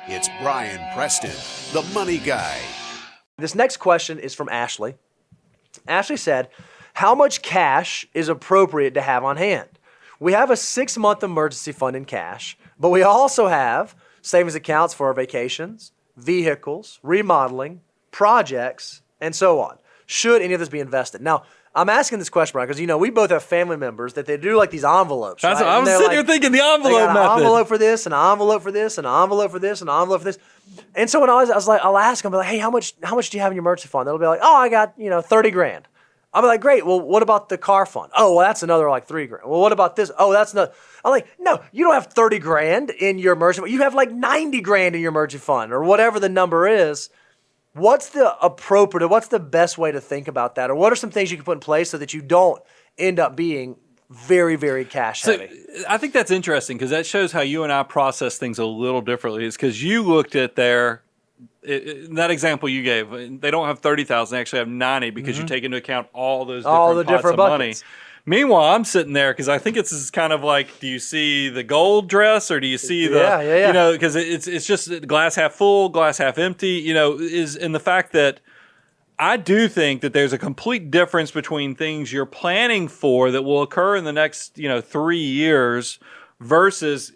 It's Brian Preston, the Money Guy. This next question is from Ashley. Ashley said, how much cash is appropriate to have on hand? We have a 6-month emergency fund in cash, but we also have savings accounts for our vacations, vehicles, remodeling, projects, and so on. Should any of this be invested? Now, I'm asking this question, Brian, because we both have family members that they do like these envelopes. That's right? what I was sitting here thinking, the envelope method. An envelope for this, an envelope for this, an envelope for this, an envelope for this. And so when I was like, I'll ask them, like, hey, how much do you have in your emergency fund? They'll be like, oh, I got 30 grand. I'll be like, great. Well, what about the car fund? Oh, well, that's another like 3 grand. Well, what about this? Oh, that's another. I'm like, no, you don't have 30 grand in your emergency fund. You have like 90 grand in your emergency fund or whatever the number is. What's the best way to think about that? Or what are some things you can put in place so that you don't end up being very, very cash heavy? So I think that's interesting because that shows how you and I process things a little differently. Is because you looked at that example you gave, they don't have 30,000, they actually have 90 because you take into account all those different pots of money. Meanwhile, I'm sitting there because I think it's kind of like, do you see the gold dress or do you see the, because it's just glass half full, glass half empty, is in the fact that I do think that there's a complete difference between things you're planning for that will occur in the next, 3 years versus,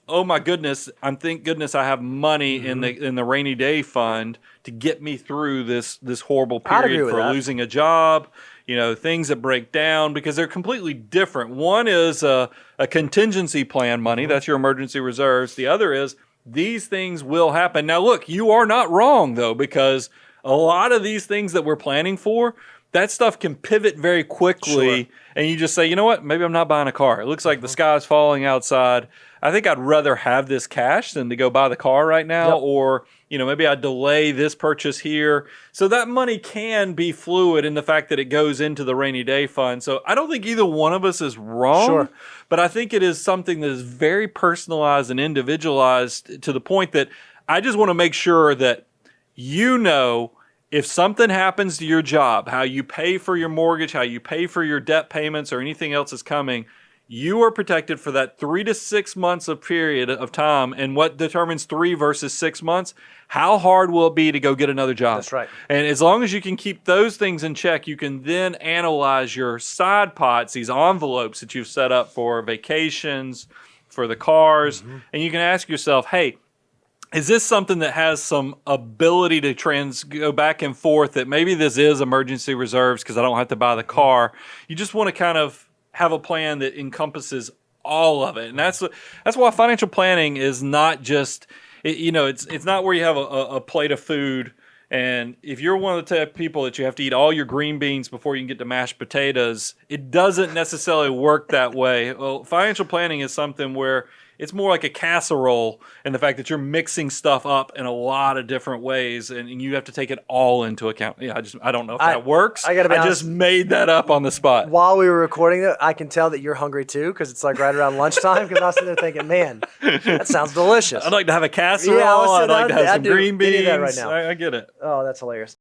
oh my goodness, thank goodness I have money in the rainy day fund to get me through this horrible period for losing a job. Things that break down because they're completely different. One is a contingency plan money. That's your emergency reserves. The other is these things will happen. Now, look, you are not wrong, though, because a lot of these things that we're planning for, that stuff can pivot very quickly. Sure. And you just say, you know what? Maybe I'm not buying a car. It looks like the sky's falling outside. I think I'd rather have this cash than to go buy the car right now. Yep. Or, maybe I delay this purchase here. So that money can be fluid in the fact that it goes into the rainy day fund. So I don't think either one of us is wrong. Sure. But I think it is something that is very personalized and individualized to the point that I just want to make sure that if something happens to your job, how you pay for your mortgage, how you pay for your debt payments or anything else is coming, you are protected for that 3 to 6 months of period of time. And what determines 3 versus 6 months? How hard will it be to go get another job? That's right. And as long as you can keep those things in check, you can then analyze your side pots, these envelopes that you've set up for vacations, for the cars, and you can ask yourself, hey, is this something that has some ability to go back and forth that maybe this is emergency reserves because I don't have to buy the car? You just want to kind of have a plan that encompasses all of it. And that's why financial planning is not just, it's not where you have a plate of food. And if you're one of the type of people that you have to eat all your green beans before you can get to mashed potatoes, it doesn't necessarily work that way. Well, financial planning is something where it's more like a casserole in the fact that you're mixing stuff up in a lot of different ways, and you have to take it all into account. Yeah, I don't know if that works. I just made that up on the spot. While we were recording it, I can tell that you're hungry too because it's like right around lunchtime. Because I was sitting there thinking, man, that sounds delicious. I'd like to have a casserole. I'd like to have some green beans. Need that right now. I get it. Oh, that's hilarious.